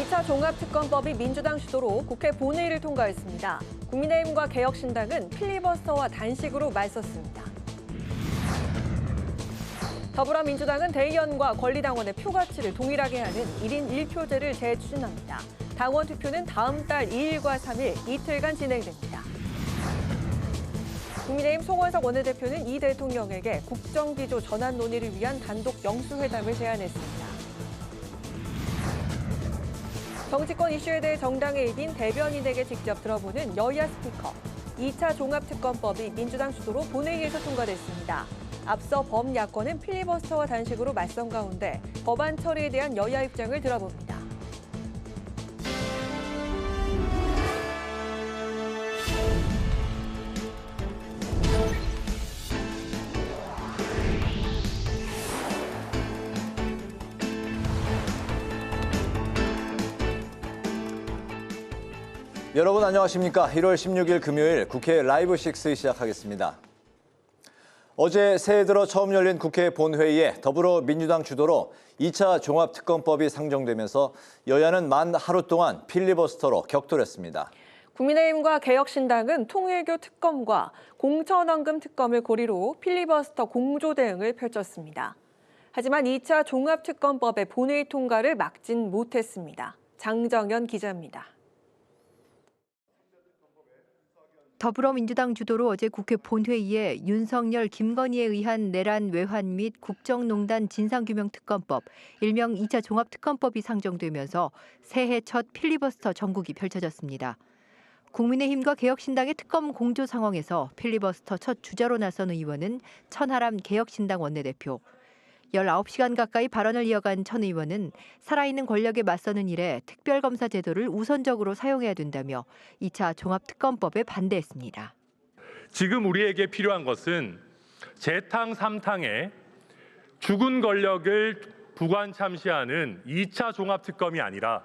2차 종합특검법이 민주당 주도로 국회 본회의를 통과했습니다. 국민의힘과 개혁신당은 필리버스터와 단식으로 맞섰습니다. 더불어민주당은 대의원과 권리당원의 표 가치를 동일하게 하는 1인 1표제를 재추진합니다. 당원 투표는 다음 달 2일과 3일 이틀간 진행됩니다. 국민의힘 송원석 원내대표는 이 대통령에게 국정기조 전환 논의를 위한 단독 영수회담을 제안했습니다. 정치권 이슈에 대해 정당의 입인 대변인에게 직접 들어보는 여야 스피커. 2차 종합특검법이 민주당 주도로 본회의에서 통과됐습니다. 앞서 범야권은 필리버스터와 단식으로 맞선 가운데 법안 처리에 대한 여야 입장을 들어봅니다. 여러분 안녕하십니까? 1월 16일 금요일 국회 라이브 6 시작하겠습니다. 어제 새해 들어 처음 열린 국회 본회의에 더불어민주당 주도로 2차 종합특검법이 상정되면서 여야는 만 하루 동안 필리버스터로 격돌했습니다. 국민의힘과 개혁신당은 통일교 특검과 공천원금 특검을 고리로 필리버스터 공조 대응을 펼쳤습니다. 하지만 2차 종합특검법의 본회의 통과를 막진 못했습니다. 장정연 기자입니다. 더불어민주당 주도로 어제 국회 본회의에 윤석열, 김건희에 의한 내란 외환 및 국정농단 진상규명특검법, 일명 2차 종합특검법이 상정되면서 새해 첫 필리버스터 전국이 펼쳐졌습니다. 국민의힘과 개혁신당의 특검 공조 상황에서 필리버스터 첫 주자로 나선 의원은 천하람 개혁신당 원내대표. 19시간 가까이 발언을 이어간 천 의원은 살아있는 권력에 맞서는 일에 특별검사 제도를 우선적으로 사용해야 된다며 2차 종합특검법에 반대했습니다. 지금 우리에게 필요한 것은 재탕 3탕에 죽은 권력을 부관 참시하는 2차 종합특검이 아니라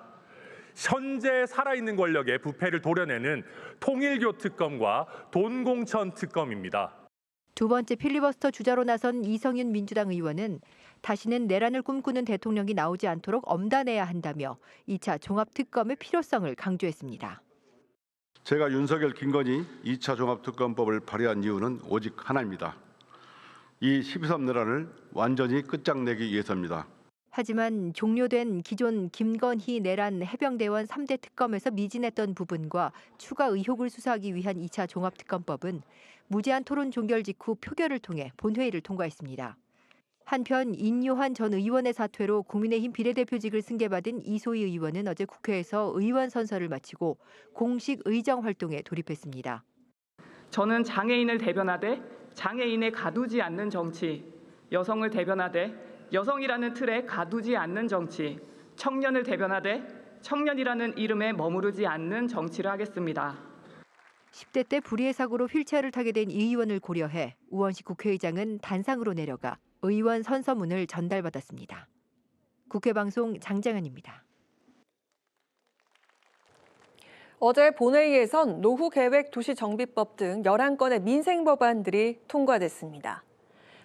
현재 살아있는 권력의 부패를 도려내는 통일교 특검과 돈공천 특검입니다. 두 번째 필리버스터 주자로 나선 이성윤 민주당 의원은 다시는 내란을 꿈꾸는 대통령이 나오지 않도록 엄단해야 한다며 2차 종합특검의 필요성을 강조했습니다. 제가 윤석열, 김건희 2차 종합특검법을 발의한 이유는 오직 하나입니다. 이 12.3 내란을 완전히 끝장내기 위해서입니다. 하지만 종료된 기존 김건희 내란 해병대원 3대 특검에서 미진했던 부분과 추가 의혹을 수사하기 위한 2차 종합특검법은 무제한 토론 종결 직후 표결을 통해 본회의를 통과했습니다. 한편 인요한 전 의원의 사퇴로 국민의힘 비례대표직을 승계받은 이소희 의원은 어제 국회에서 의원 선서를 마치고 공식 의정 활동에 돌입했습니다. 저는 장애인을 대변하되 장애인에 가두지 않는 정치, 여성을 대변하되 여성이라는 틀에 가두지 않는 정치, 청년을 대변하되 청년이라는 이름에 머무르지 않는 정치를 하겠습니다. 10대 때 불의의 사고로 휠체어를 타게 된 이 의원을 고려해 우원식 국회의장은 단상으로 내려가 의원 선서문을 전달받았습니다. 국회방송 장정현입니다. 어제 본회의에선 노후계획 도시정비법 등 11건의 민생법안들이 통과됐습니다.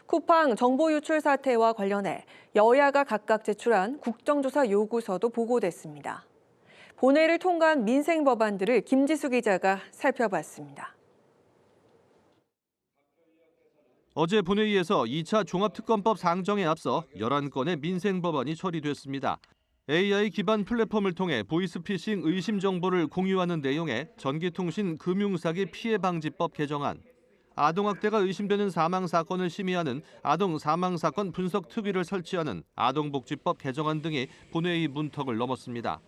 쿠팡 정보 유출 사태와 관련해 여야가 각각 제출한 국정조사 요구서도 보고됐습니다. 본회의를 통과한 민생 법안들을 김지수 기자가 살펴봤습니다. 어제 본회의에서 2차 종합특검법 상정에 앞서 11건의 민생 법안이 처리됐습니다. AI 기반 플랫폼을 통해 보이스피싱 의심 정보를 공유하는 내용의 전기통신 금융사기 피해 방지법 개정안, 아동학대가 의심되는 사망 사건을 심의하는 아동 사망 사건 분석 특위를 설치하는 아동복지법 개정안 등이 본회의 문턱을 넘었습니다.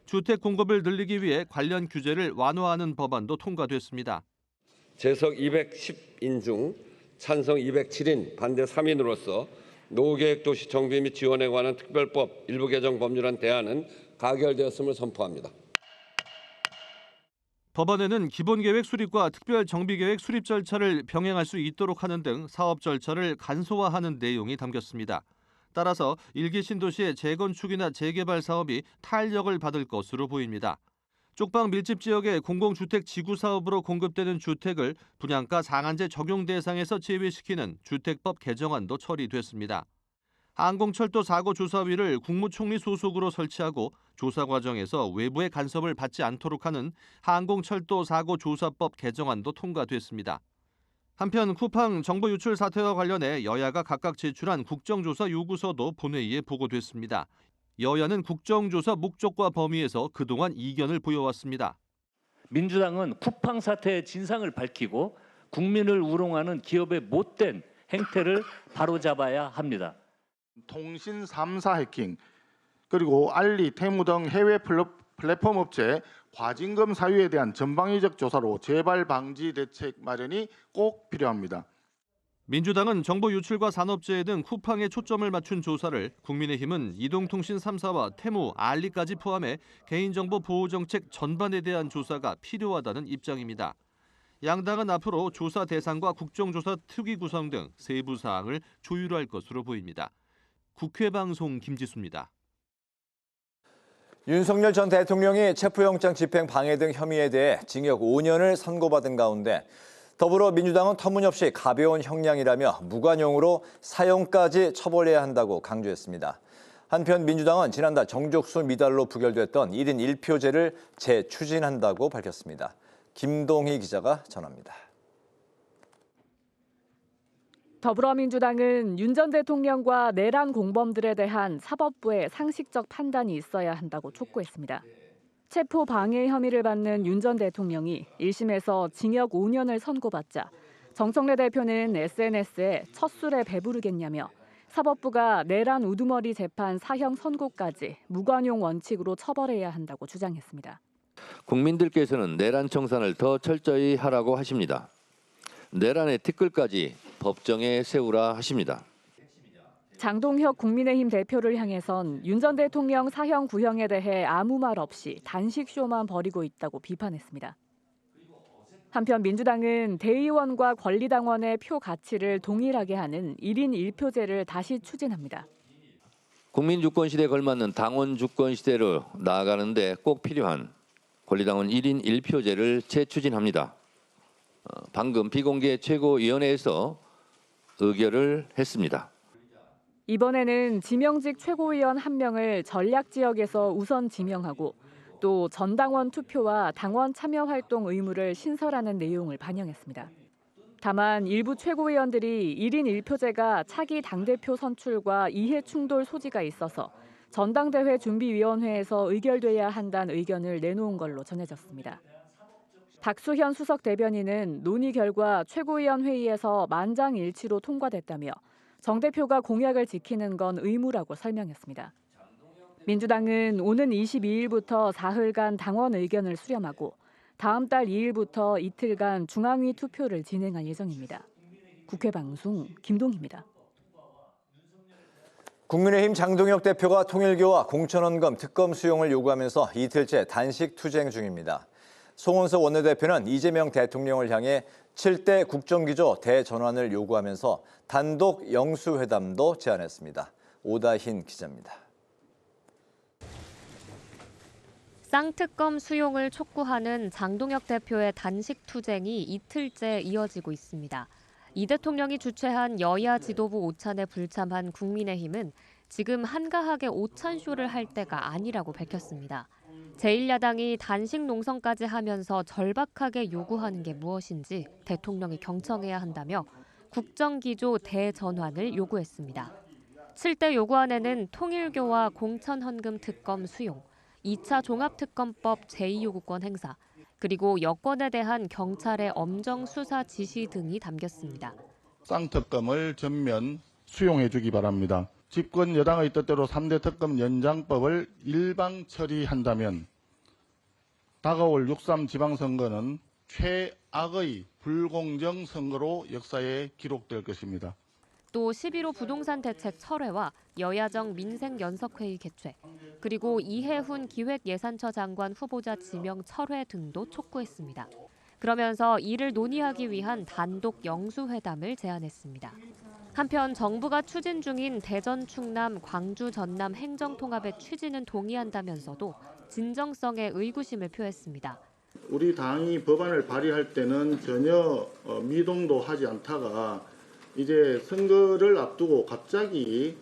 주택 공급을 늘리기 위해 관련 규제를 완화하는 법안도 통과됐습니다. 재석 210인 중 찬성 207인, 반대 3인으로서 노후계획 도시 정비 및 지원에 관한 특별법 일부 개정 법률안 대안은 가결되었음을 선포합니다. 법안에는 기본계획 수립과 특별정비계획 수립 절차를 병행할 수 있도록 하는 등 사업 절차를 간소화하는 내용이 담겼습니다. 따라서 일기 신도시의 재건축이나 재개발 사업이 탄력을 받을 것으로 보입니다. 쪽방 밀집 지역의 공공주택 지구 사업으로 공급되는 주택을 분양가 상한제 적용 대상에서 제외시키는 주택법 개정안도 처리됐습니다. 항공철도 사고 조사위를 국무총리 소속으로 설치하고 조사 과정에서 외부의 간섭을 받지 않도록 하는 항공철도 사고 조사법 개정안도 통과됐습니다. 한편 쿠팡 정보 유출 사태와 관련해 여야가 각각 제출한 국정조사 요구서도 본회의에 보고됐습니다. 여야는 국정조사 목적과 범위에서 그동안 이견을 보여왔습니다. 민주당은 쿠팡 사태의 진상을 밝히고 국민을 우롱하는 기업의 못된 행태를 바로잡아야 합니다. 통신 3사 해킹, 그리고 알리, 테무 등 해외 플랫폼 업체 과징금 사유에 대한 전방위적 조사로 재발 방지 대책 마련이 꼭 필요합니다. 민주당은 정보 유출과 산업재해 등 쿠팡에 초점을 맞춘 조사를, 국민의힘은 이동통신 3사와 테무, 알리까지 포함해 개인정보 보호정책 전반에 대한 조사가 필요하다는 입장입니다. 양당은 앞으로 조사 대상과 국정조사 특위 구성 등 세부 사항을 조율할 것으로 보입니다. 국회방송 김지수입니다. 윤석열 전 대통령이 체포영장 집행 방해 등 혐의에 대해 징역 5년을 선고받은 가운데 더불어민주당은 터무니없이 가벼운 형량이라며 무관용으로 사형까지 처벌해야 한다고 강조했습니다. 한편 민주당은 지난달 정족수 미달로 부결됐던 1인 1표제를 재추진한다고 밝혔습니다. 김동희 기자가 전합니다. 더불어민주당은 윤 전 대통령과 내란 공범들에 대한 사법부의 상식적 판단이 있어야 한다고 촉구했습니다. 체포 방해 혐의를 받는 윤 전 대통령이 1심에서 징역 5년을 선고받자 정청래 대표는 SNS에 첫 술에 배부르겠냐며 사법부가 내란 우두머리 재판 사형 선고까지 무관용 원칙으로 처벌해야 한다고 주장했습니다. 국민들께서는 내란 청산을 더 철저히 하라고 하십니다. 내란의 티끌까지 법정에 세우라 하십니다. 장동혁 국민의힘 대표를 향해선 윤 전 대통령 사형 구형에 대해 아무 말 없이 단식쇼만 벌이고 있다고 비판했습니다. 한편 민주당은 대의원과 권리당원의 표 가치를 동일하게 하는 1인 1표제를 다시 추진합니다. 국민 주권 시대에 걸맞는 당원 주권 시대로 나아가는데 꼭 필요한 권리당원 1인 1표제를 재추진합니다. 방금 비공개 최고위원회에서 의결을 했습니다. 이번에는 지명직 최고위원 1명을 전략지역에서 우선 지명하고 또 전당원 투표와 당원 참여 활동 의무를 신설하는 내용을 반영했습니다. 다만 일부 최고위원들이 1인 1표제가 차기 당대표 선출과 이해 충돌 소지가 있어서 전당대회 준비위원회에서 의결돼야 한다는 의견을 내놓은 걸로 전해졌습니다. 박수현 수석 대변인은 논의 결과 최고위원 회의에서 만장일치로 통과됐다며 정 대표가 공약을 지키는 건 의무라고 설명했습니다. 민주당은 오는 22일부터 사흘간 당원 의견을 수렴하고 다음 달 2일부터 이틀간 중앙위 투표를 진행할 예정입니다. 국회방송 김동희입니다. 국민의힘 장동혁 대표가 통일교와 공천원금 특검 수용을 요구하면서 이틀째 단식 투쟁 중입니다. 송원석 원내대표는 이재명 대통령을 향해 7대 국정기조 대전환을 요구하면서 단독 영수회담도 제안했습니다. 오다힌 기자입니다. 쌍특검 수용을 촉구하는 장동혁 대표의 단식 투쟁이 이틀째 이어지고 있습니다. 이 대통령이 주최한 여야 지도부 오찬에 불참한 국민의힘은 지금 한가하게 오찬쇼를 할 때가 아니라고 밝혔습니다. 제1야당이 단식 농성까지 하면서 절박하게 요구하는 게 무엇인지 대통령이 경청해야 한다며 국정기조 대전환을 요구했습니다. 7대 요구안에는 통일교와 공천헌금 특검 수용, 2차 종합특검법 제2요구권 행사, 그리고 여권에 대한 경찰의 엄정 수사 지시 등이 담겼습니다. 쌍특검을 전면 수용해주기 바랍니다. 집권 여당의 뜻대로 3대 특검 연장법을 일방 처리한다면 다가올 6.3 지방선거는 최악의 불공정 선거로 역사에 기록될 것입니다. 또 11.5 부동산 대책 철회와 여야정 민생연석회의 개최, 그리고 이해훈 기획예산처 장관 후보자 지명 철회 등도 촉구했습니다. 그러면서 이를 논의하기 위한 단독 영수회담을 제안했습니다. 한편 정부가 추진 중인 대전, 충남, 광주, 전남 행정통합의 취지는 동의한다면서도 진정성에 의구심을 표했습니다. 우리 당이 법안을 발의할 때는 전혀 미동도 하지 않다가 이제 선거를 앞두고 갑자기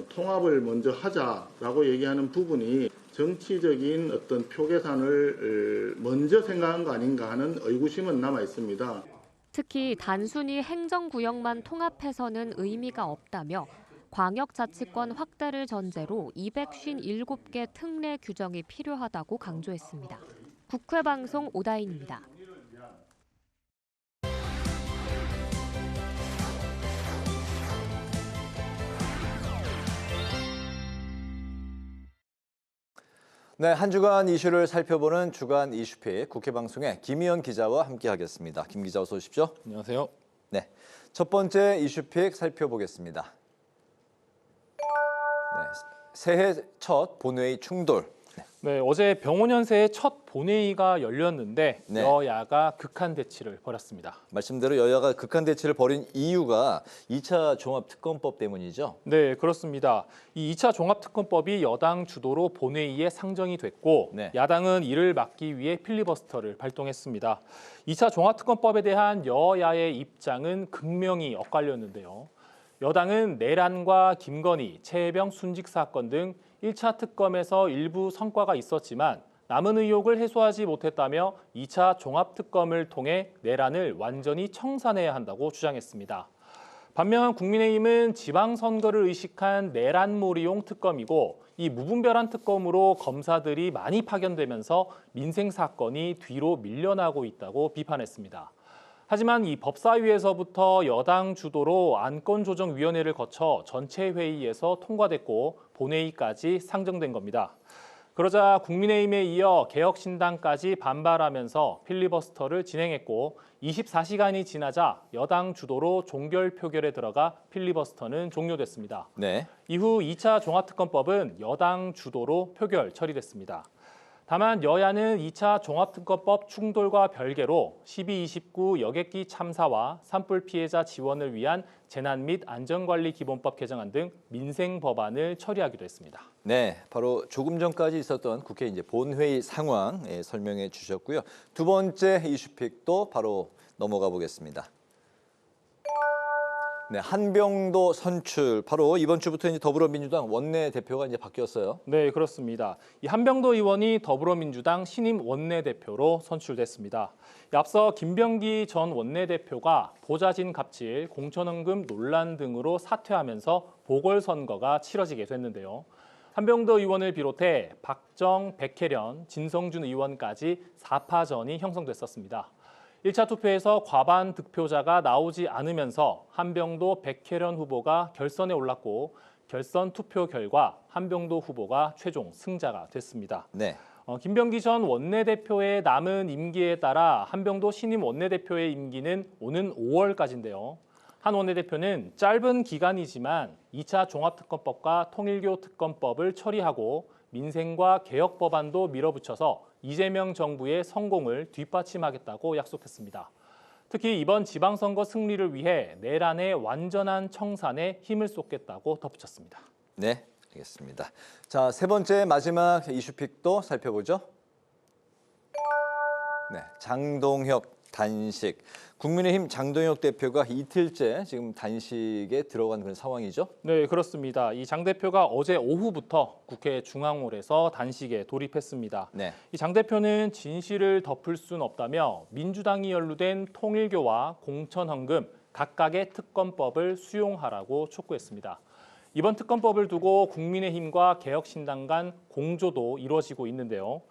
통합을 먼저 하자라고 얘기하는 부분이 정치적인 어떤 표 계산을 먼저 생각한 거 아닌가 하는 의구심은 남아 있습니다. 특히 단순히 행정구역만 통합해서는 의미가 없다며 광역자치권 확대를 전제로 257개 특례 규정이 필요하다고 강조했습니다. 국회방송 오다인입니다. 네, 한 주간 이슈를 살펴보는 주간 이슈픽 국회방송의 김희연 기자와 함께하겠습니다. 김 기자 어서 오십시오. 안녕하세요. 네, 첫 번째 이슈픽 살펴보겠습니다. 네, 새해 첫 본회의 충돌. 네, 어제 병원연세의 첫 본회의가 열렸는데 네. 여야가 극한 대치를 벌였습니다. 말씀대로 여야가 극한 대치를 벌인 이유가 2차 종합특검법 때문이죠? 네, 그렇습니다. 이 2차 종합특검법이 여당 주도로 본회의에 상정이 됐고 네. 야당은 이를 막기 위해 필리버스터를 발동했습니다. 2차 종합특검법에 대한 여야의 입장은 극명히 엇갈렸는데요. 여당은 내란과 김건희, 최혜병 순직 사건 등 1차 특검에서 일부 성과가 있었지만 남은 의혹을 해소하지 못했다며 2차 종합특검을 통해 내란을 완전히 청산해야 한다고 주장했습니다. 반면 국민의힘은 지방선거를 의식한 내란몰이용 특검이고 이 무분별한 특검으로 검사들이 많이 파견되면서 민생 사건이 뒤로 밀려나고 있다고 비판했습니다. 하지만 이 법사위에서부터 여당 주도로 안건조정위원회를 거쳐 전체 회의에서 통과됐고 본회의까지 상정된 겁니다. 그러자 국민의힘에 이어 개혁신당까지 반발하면서 필리버스터를 진행했고 24시간이 지나자 여당 주도로 종결 표결에 들어가 필리버스터는 종료됐습니다. 네. 이후 2차 종합특검법은 여당 주도로 표결 처리됐습니다. 다만 여야는 2차 종합특검법 충돌과 별개로 12.29 여객기 참사와 산불 피해자 지원을 위한 재난 및 안전관리 기본법 개정안 등 민생 법안을 처리하기도 했습니다. 네, 바로 조금 전까지 있었던 국회 이제 본회의 상황 설명해 주셨고요. 두 번째 이슈픽도 바로 넘어가 보겠습니다. 네, 한병도 선출. 바로 이번 주부터 이제 더불어민주당 원내대표가 이제 바뀌었어요. 네, 그렇습니다. 이 한병도 의원이 더불어민주당 신임 원내대표로 선출됐습니다. 앞서 김병기 전 원내대표가 보좌진 갑질, 공천원금 논란 등으로 사퇴하면서 보궐선거가 치러지게 됐는데요. 한병도 의원을 비롯해 박정, 백혜련, 진성준 의원까지 4파전이 형성됐었습니다. 1차 투표에서 과반 득표자가 나오지 않으면서 한병도 백혜련 후보가 결선에 올랐고 결선 투표 결과 한병도 후보가 최종 승자가 됐습니다. 네. 김병기 전 원내대표의 남은 임기에 따라 한병도 신임 원내대표의 임기는 오는 5월까지인데요. 한 원내대표는 짧은 기간이지만 2차 종합특검법과 통일교 특검법을 처리하고 민생과 개혁 법안도 밀어붙여서 이재명 정부의 성공을 뒷받침하겠다고 약속했습니다. 특히 이번 지방선거 승리를 위해 내란의 완전한 청산에 힘을 쏟겠다고 덧붙였습니다. 네, 알겠습니다. 자, 세 번째 마지막 이슈픽도 살펴보죠. 네, 장동혁 단식. 국민의힘 장동혁 대표가 이틀째 지금 단식에 들어간 그런 상황이죠? 네, 그렇습니다. 이 장 대표가 어제 오후부터 국회 중앙홀에서 단식에 돌입했습니다. 네. 이 장 대표는 진실을 덮을 수는 없다며 민주당이 연루된 통일교와 공천헌금 각각의 특검법을 수용하라고 촉구했습니다. 이번 특검법을 두고 국민의힘과 개혁신당 간 공조도 이루어지고 있는데요.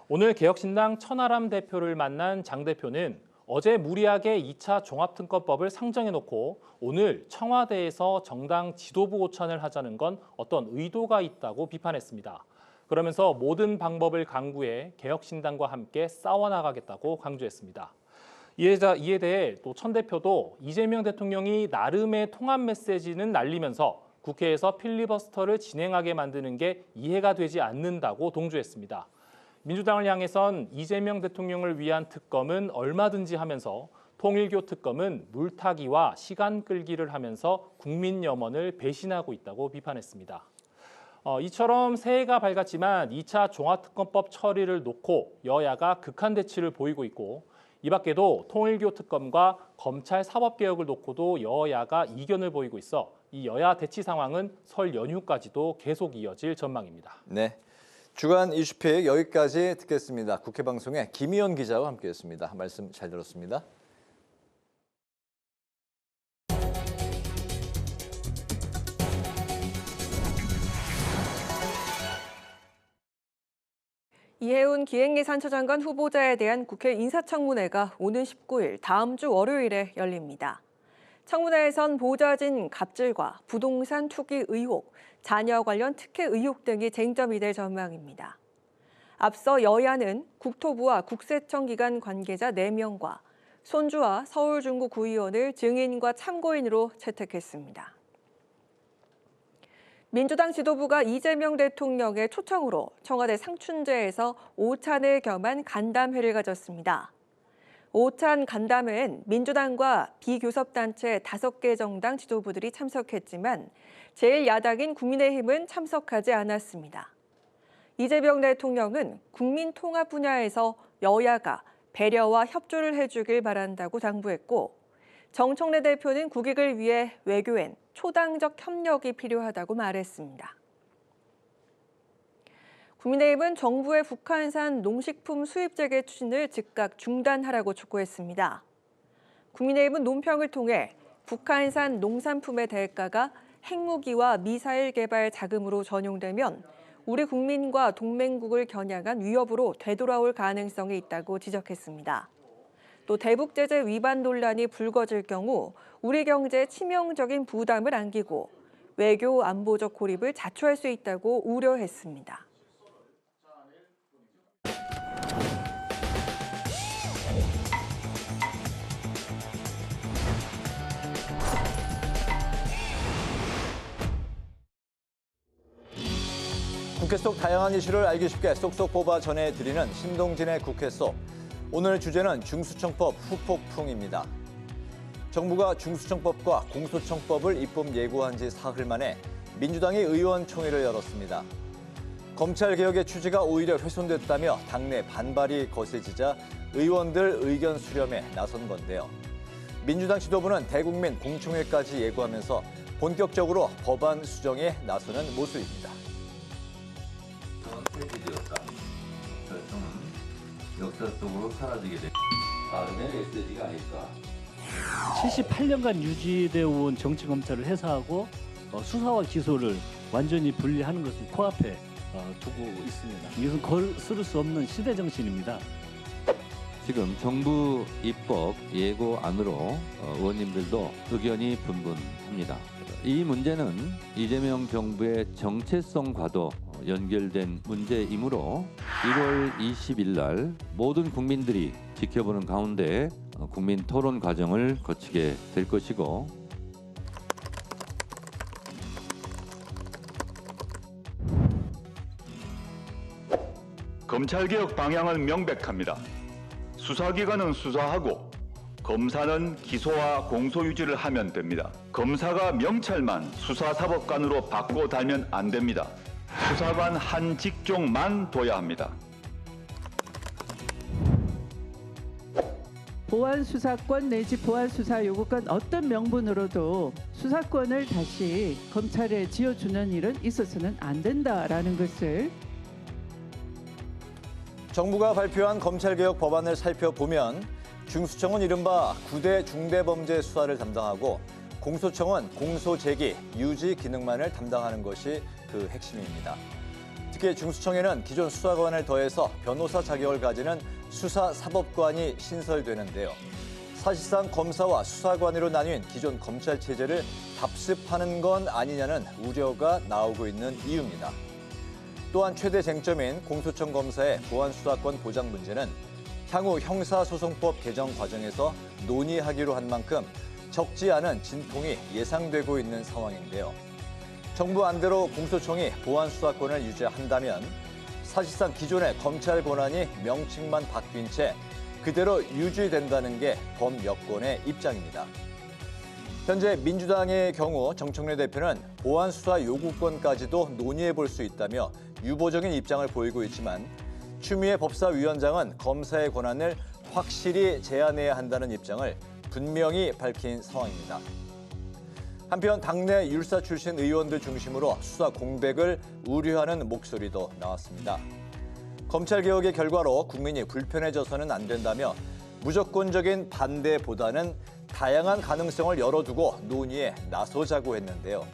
오늘 개혁신당 천하람 대표를 만난 장 대표는 어제 무리하게 2차 종합특검법을 상정해놓고 오늘 청와대에서 정당 지도부 오찬을 하자는 건 어떤 의도가 있다고 비판했습니다. 그러면서 모든 방법을 강구해 개혁신당과 함께 싸워나가겠다고 강조했습니다. 이에 대해 또 천 대표도 이재명 대통령이 나름의 통합 메시지는 날리면서 국회에서 필리버스터를 진행하게 만드는 게 이해가 되지 않는다고 동조했습니다. 민주당을 향해선 이재명 대통령을 위한 특검은 얼마든지 하면서 통일교 특검은 물타기와 시간 끌기를 하면서 국민 염원을 배신하고 있다고 비판했습니다. 이처럼 새해가 밝았지만 2차 종합특검법 처리를 놓고 여야가 극한 대치를 보이고 있고 이 밖에도 통일교 특검과 검찰 사법개혁을 놓고도 여야가 이견을 보이고 있어 이 여야 대치 상황은 설 연휴까지도 계속 이어질 전망입니다. 네, 주간 이슈픽 여기까지 듣겠습니다. 국회 방송의 김희연 기자와 함께했습니다. 말씀 잘 들었습니다. 이해운 기획예산처장관 후보자에 대한 국회 인사청문회가 오는 19일 다음 주 월요일에 열립니다. 청문회에선 보좌진 갑질과 부동산 투기 의혹, 자녀 관련 특혜 의혹 등이 쟁점이 될 전망입니다. 앞서 여야는 국토부와 국세청 기관 관계자 4명과 손주와 서울중구 구의원을 증인과 참고인으로 채택했습니다. 민주당 지도부가 이재명 대통령의 초청으로 청와대 상춘제에서 오찬을 겸한 간담회를 가졌습니다. 오찬 간담회엔 민주당과 비교섭단체 5개 정당 지도부들이 참석했지만 제1야당인 국민의힘은 참석하지 않았습니다. 이재명 대통령은 국민 통합 분야에서 여야가 배려와 협조를 해주길 바란다고 당부했고, 정청래 대표는 국익을 위해 외교엔 초당적 협력이 필요하다고 말했습니다. 국민의힘은 정부의 북한산 농식품 수입 재개 추진을 즉각 중단하라고 촉구했습니다. 국민의힘은 논평을 통해 북한산 농산품의 대가가 핵무기와 미사일 개발 자금으로 전용되면 우리 국민과 동맹국을 겨냥한 위협으로 되돌아올 가능성이 있다고 지적했습니다. 또 대북 제재 위반 논란이 불거질 경우 우리 경제에 치명적인 부담을 안기고 외교 안보적 고립을 자초할 수 있다고 우려했습니다. 국회 속 다양한 이슈를 알기 쉽게 쏙쏙 뽑아 전해드리는 신동진의 국회 속. 오늘 주제는 중수청법 후폭풍입니다. 정부가 중수청법과 공소청법을 입법 예고한 지 사흘 만에 민주당이 의원총회를 열었습니다. 검찰개혁의 취지가 오히려 훼손됐다며 당내 반발이 거세지자 의원들 의견 수렴에 나선 건데요. 민주당 지도부는 대국민 공청회까지 예고하면서 본격적으로 법안 수정에 나서는 모습입니다. 폐지되었다. 저는 역사 속으로 사라지게 된 다음의 메시지가 아닐까. 78년간 유지되어 온 정치검찰을 해산하고 수사와 기소를 완전히 분리하는 것을 코앞에 두고 있습니다. 이것은 거스를 수 없는 시대 정신입니다. 지금 정부 입법 예고안으로 의원님들도 의견이 분분합니다. 이 문제는 이재명 정부의 정체성과도 연결된 문제이므로 1월 20일 날 모든 국민들이 지켜보는 가운데 국민 토론 과정을 거치게 될 것이고, 검찰개혁 방향은 명백합니다. 수사기관은 수사하고 검사는 기소와 공소 유지를 하면 됩니다. 검사가 명찰만 수사사법관으로 바꿔 달면 안 됩니다. 수사관 한 직종만 둬야 합니다. 보안수사권 내지 보안수사 요구권 어떤 명분으로도 수사권을 다시 검찰에 지어주는 일은 있어서는 안 된다라는 것을 정부가 발표한 검찰개혁 법안을 살펴보면 중수청은 이른바 9대 중대범죄 수사를 담당하고 공소청은 공소 제기, 유지 기능만을 담당하는 것이 그 핵심입니다. 특히 중수청에는 기존 수사관을 더해서 변호사 자격을 가지는 수사사법관이 신설되는데요. 사실상 검사와 수사관으로 나뉜 기존 검찰 체제를 답습하는 건 아니냐는 우려가 나오고 있는 이유입니다. 또한 최대 쟁점인 공소청 검사의 보안수사권 보장 문제는 향후 형사소송법 개정 과정에서 논의하기로 한 만큼 적지 않은 진통이 예상되고 있는 상황인데요. 정부 안대로 공소청이 보안수사권을 유지한다면 사실상 기존의 검찰 권한이 명칭만 바뀐 채 그대로 유지된다는 게 범여권의 입장입니다. 현재 민주당의 경우 정청래 대표는 보안수사 요구권까지도 논의해 볼 수 있다며 유보적인 입장을 보이고 있지만 추미애 법사위원장은 검사의 권한을 확실히 제한해야 한다는 입장을 분명히 밝힌 상황입니다. 한편 당내 율사 출신 의원들 중심으로 수사 공백을 우려하는 목소리도 나왔습니다. 검찰개혁의 결과로 국민이 불편해져서는 안 된다며 무조건적인 반대보다는 다양한 가능성을 열어두고 논의에 나서자고 했는데요.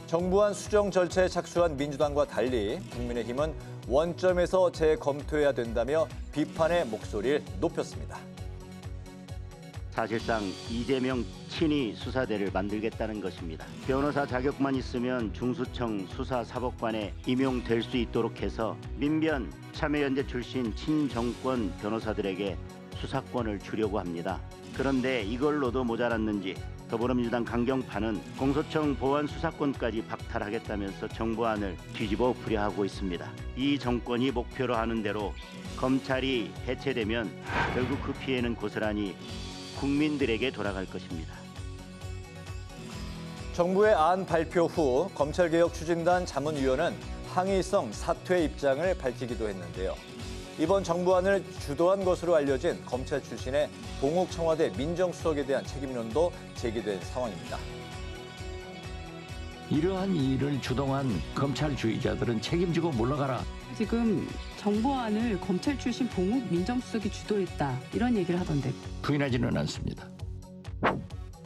정부안 수정 절차에 착수한 민주당과 달리 국민의힘은 원점에서 재검토해야 된다며 비판의 목소리를 높였습니다. 사실상 이재명 친위 수사대를 만들겠다는 것입니다. 변호사 자격만 있으면 중수청 수사사법관에 임용될 수 있도록 해서 민변 참여연대 출신 친정권 변호사들에게 수사권을 주려고 합니다. 그런데 이걸로도 모자랐는지 더불어민주당 강경파는 공소청 보완 수사권까지 박탈하겠다면서 정부안을 뒤집어 엎으려 하고 있습니다. 이 정권이 목표로 하는 대로 검찰이 해체되면 결국 그 피해는 고스란히 국민들에게 돌아갈 것입니다. 정부의 안 발표 후 검찰개혁 추진단 자문위원은 항의성 사퇴 입장을 밝히기도 했는데요. 이번 정부안을 주도한 것으로 알려진 검찰 출신의 봉욱 청와대 민정수석에 대한 책임론도 제기된 상황입니다. 이러한 일을 주동한 검찰주의자들은 책임지고 물러가라. 지금 정보안을 검찰 출신 봉욱 민정수석이 주도했다 이런 얘기를 하던데. 부인하지는 않습니다.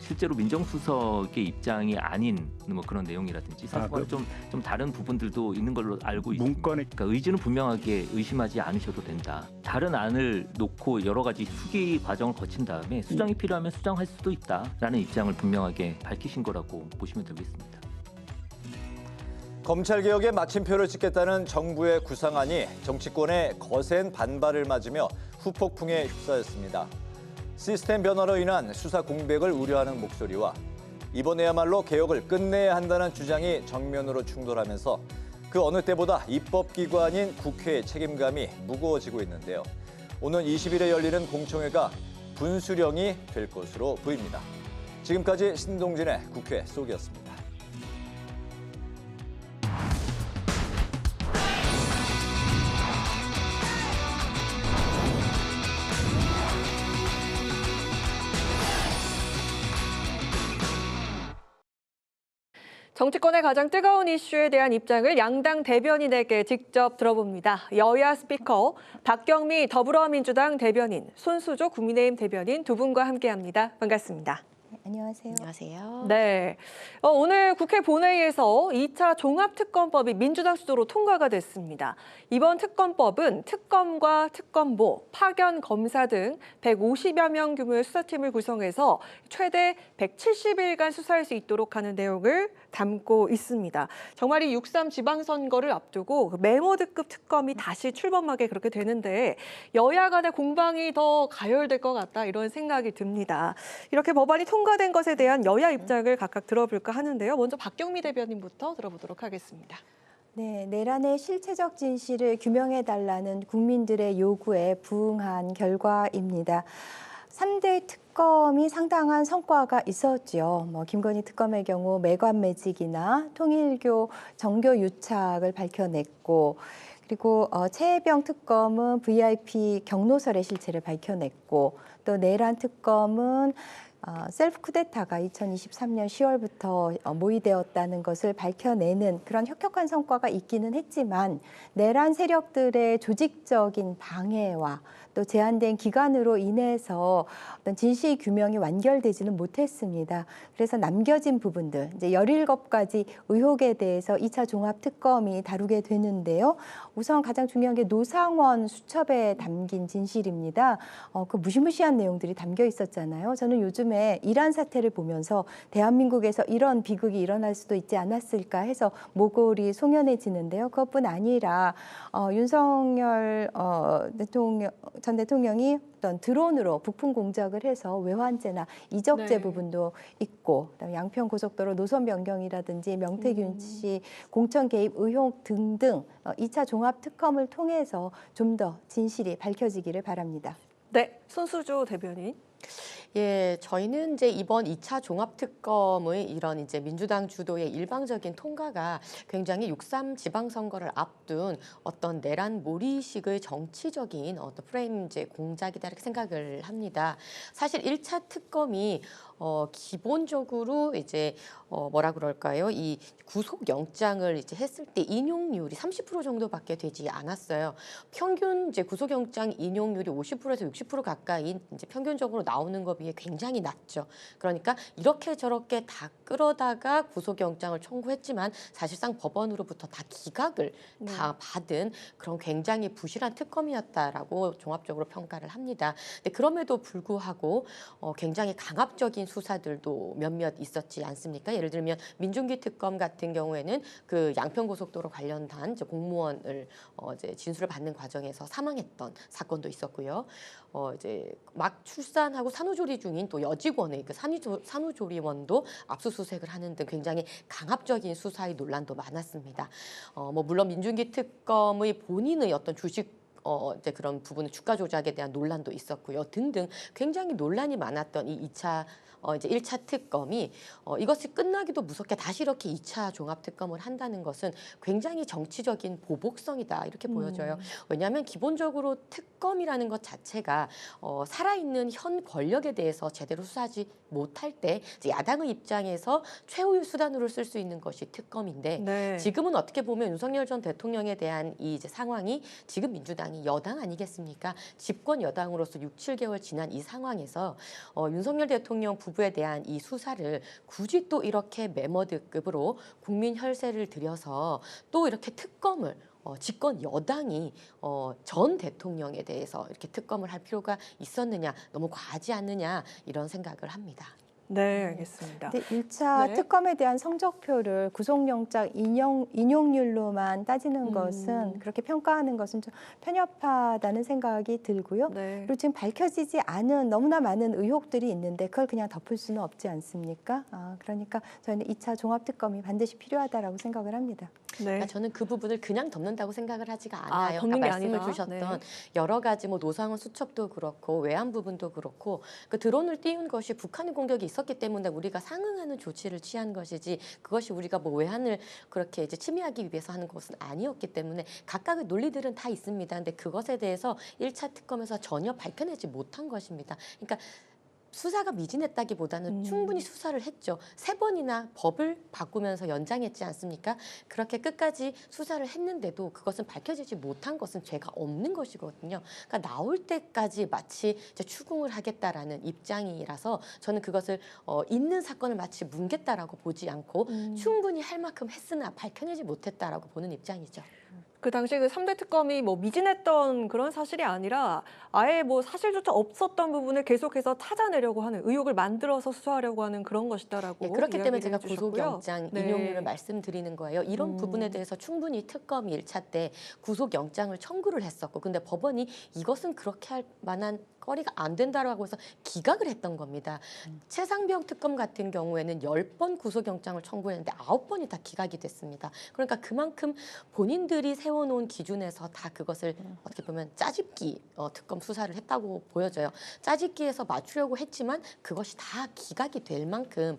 실제로 민정수석의 입장이 아닌 뭐 그런 내용이라든지 사실과 좀 다른 부분들도 있는 걸로 알고 있습니다. 그러니까 의지는 분명하게 의심하지 않으셔도 된다. 다른 안을 놓고 여러 가지 수기 과정을 거친 다음에 수정이 필요하면 수정할 수도 있다라는 입장을 분명하게 밝히신 거라고 보시면 되겠습니다. 검찰개혁에 마침표를 찍겠다는 정부의 구상안이 정치권의 거센 반발을 맞으며 후폭풍에 휩싸였습니다. 시스템 변화로 인한 수사 공백을 우려하는 목소리와 이번에야말로 개혁을 끝내야 한다는 주장이 정면으로 충돌하면서 그 어느 때보다 입법기관인 국회의 책임감이 무거워지고 있는데요. 오는 20일에 열리는 공청회가 분수령이 될 것으로 보입니다. 지금까지 신동진의 국회 속이었습니다. 정치권의 가장 뜨거운 이슈에 대한 입장을 양당 대변인에게 직접 들어봅니다. 여야 스피커, 박경미 더불어민주당 대변인, 손수조 국민의힘 대변인 두 분과 함께합니다. 반갑습니다. 안녕하세요. 안녕하세요. 네, 오늘 국회 본회의에서 2차 종합특검법이 민주당 주도로 통과가 됐습니다. 이번 특검법은 특검과 특검보, 파견 검사 등 150여 명 규모의 수사팀을 구성해서 최대 170일간 수사할 수 있도록 하는 내용을 담고 있습니다. 정말 이 6.3 지방선거를 앞두고 메모드급 특검이 다시 출범하게 그렇게 되는데 여야 간의 공방이 더 가열될 것 같다 이런 생각이 듭니다. 이렇게 법안이 통과된 것에 대한 여야 입장을 각각 들어볼까 하는데요. 먼저 박경미 대변인부터 들어보도록 하겠습니다. 네, 내란의 실체적 진실을 규명해달라는 국민들의 요구에 부응한 결과입니다. 3대 특검이 상당한 성과가 있었죠. 김건희 특검의 경우 매관매직이나 통일교 정교 유착을 밝혀냈고 그리고 최혜병 특검은 VIP 경로설의 실체를 밝혀냈고 또 내란 특검은 셀프 쿠데타가 2023년 10월부터 모의되었다는 것을 밝혀내는 그런 혁혁한 성과가 있기는 했지만 내란 세력들의 조직적인 방해와 또 제한된 기간으로 인해서 어떤 진실 규명이 완결되지는 못했습니다. 그래서 남겨진 부분들, 이제 17가지 의혹에 대해서 2차 종합특검이 다루게 되는데요. 우선 가장 중요한 게 노상원 수첩에 담긴 진실입니다. 그 무시무시한 내용들이 담겨 있었잖아요. 저는 요즘에 이란 사태를 보면서 대한민국에서 이런 비극이 일어날 수도 있지 않았을까 해서 모골이 송연해지는데요. 그것뿐 아니라 윤석열 전 대통령이 어떤 드론으로 부품 공작을 해서 외환죄나 이적죄 부분도 있고 양평 고속도로 노선 변경이라든지 명태균 씨 공천 개입 의혹 등등 2차 종합특검을 통해서 좀 더 진실이 밝혀지기를 바랍니다. 네, 손수조 대변인. 예, 저희는 이제 이번 2차 종합특검의 이런 이제 민주당 주도의 일방적인 통과가 굉장히 6.3 지방선거를 앞둔 어떤 내란 몰이식의 정치적인 어떤 프레임 이제 공작이다 이렇게 생각을 합니다. 사실 1차 특검이 기본적으로 이제 뭐라 그럴까요? 이 구속영장을 이제 했을 때 인용률이 30% 정도밖에 되지 않았어요. 평균 이제 구속영장 인용률이 50%에서 60% 가까이 이제 평균적으로 나오는 것 비해 굉장히 낮죠. 그러니까 이렇게 저렇게 다 끌어다가 구속영장을 청구했지만 사실상 법원으로부터 다 기각을 다 받은 그런 굉장히 부실한 특검이었다라고 종합적으로 평가를 합니다. 근데 그럼에도 불구하고 굉장히 강압적인 수사들도 몇몇 있었지 않습니까? 예를 들면 민중기 특검 같은 경우에는 그 양평고속도로 관련한 이제 공무원을 이제 진술을 받는 과정에서 사망했던 사건도 있었고요. 이제 막 출산하고 산후조리 중인 또 여직원의 그 산후조리원도 압수수색을 하는 등 굉장히 강압적인 수사의 논란도 많았습니다. 뭐 물론 민중기 특검의 본인의 어떤 주식 이제 그런 부분의 주가 조작에 대한 논란도 있었고요. 등등 굉장히 논란이 많았던 이 2차 이제 1차 특검이 이것이 끝나기도 무섭게 다시 이렇게 2차 종합특검을 한다는 것은 굉장히 정치적인 보복성이다 이렇게 보여져요. 왜냐하면 기본적으로 특검이라는 것 자체가 살아있는 현 권력에 대해서 제대로 수사하지 못할 때 이제 야당의 입장에서 최후의 수단으로 쓸 수 있는 것이 특검인데 네. 지금은 어떻게 보면 윤석열 전 대통령에 대한 이 이제 상황이 지금 민주당이 여당 아니겠습니까? 집권 여당으로서 6, 7개월 지난 이 상황에서 윤석열 대통령 부부에 대한 이 수사를 굳이 또 이렇게 메머드급으로 국민 혈세를 들여서 또 이렇게 특검을 집권 여당이 전 대통령에 대해서 이렇게 특검을 할 필요가 있었느냐, 너무 과하지 않느냐 이런 생각을 합니다. 네, 알겠습니다. 근데 1차 네. 특검에 대한 성적표를 구속영장 인용률로만 따지는 것은 그렇게 평가하는 것은 좀 편협하다는 생각이 들고요. 그리고 지금 밝혀지지 않은 너무나 많은 의혹들이 있는데 그걸 그냥 덮을 수는 없지 않습니까? 그러니까 저희는 2차 종합특검이 반드시 필요하다라고 생각을 합니다. 그러니까 저는 그 부분을 그냥 덮는다고 생각을 하지가 않아요. 덮는 게 말씀을 아니다. 주셨던 여러 가지 뭐 노상원 수첩도 그렇고 외환 부분도 그렇고 그 드론을 띄운 것이 북한의 공격이 있었기 때문에 우리가 상응하는 조치를 취한 것이지 그것이 우리가 뭐 외환을 그렇게 이제 침해하기 위해서 하는 것은 아니었기 때문에 각각의 논리들은 다 있습니다. 근데 그것에 대해서 1차 특검에서 전혀 밝혀내지 못한 것입니다. 그러니까 수사가 미진했다기보다는 충분히 수사를 했죠. 3번이나 법을 바꾸면서 연장했지 않습니까? 그렇게 끝까지 수사를 했는데도 그것은 밝혀지지 못한 것은 죄가 없는 것이거든요. 그러니까 나올 때까지 마치 이제 추궁을 하겠다라는 입장이라서 저는 그것을 있는 사건을 마치 뭉갰다라고 보지 않고 충분히 할 만큼 했으나 밝혀내지 못했다라고 보는 입장이죠. 그 당시 그 3대 특검이 뭐 미진했던 그런 사실이 아니라 아예 뭐 사실조차 없었던 부분을 계속해서 찾아내려고 하는 의혹을 만들어서 수사하려고 하는 그런 것이다라고 그렇기 때문에 제가 해주셨고요. 구속영장 인용률을 말씀드리는 거예요. 이런 부분에 대해서 충분히 특검이 1차 때 구속영장을 청구를 했었고 근데 법원이 이것은 그렇게 할 만한 거리가 안 된다라고 해서 기각을 했던 겁니다. 최상병 특검 같은 경우에는 10번 구속영장을 청구했는데 9번이 다 기각이 됐습니다. 그러니까 그만큼 본인들이 세워놓은 기준에서 다 그것을 어떻게 보면 짜집기 특검 수사를 했다고 보여져요. 짜집기에서 맞추려고 했지만 그것이 다 기각이 될 만큼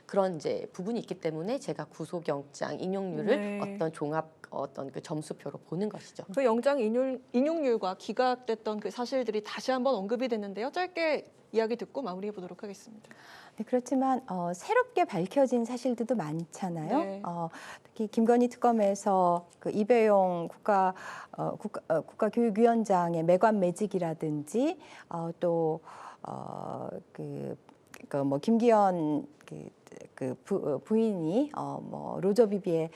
그런 이제 부분이 있기 때문에 제가 구속영장 인용률을 어떤 종합 어떤 그 점수표로 보는 것이죠. 그 영장 인용률과 기각됐던 그 사실들이 다시 한번 언급이 됐는데요. 짧게 이야기 듣고 마무리해 보도록 하겠습니다. 네, 그렇지만 새롭게 밝혀진 사실들도 많잖아요. 네. 특히 김건희 특검에서 그 이배용 국가교육위원장의 매관 매직이라든지 또 뭐 김기현 부인이 뭐 로저비비의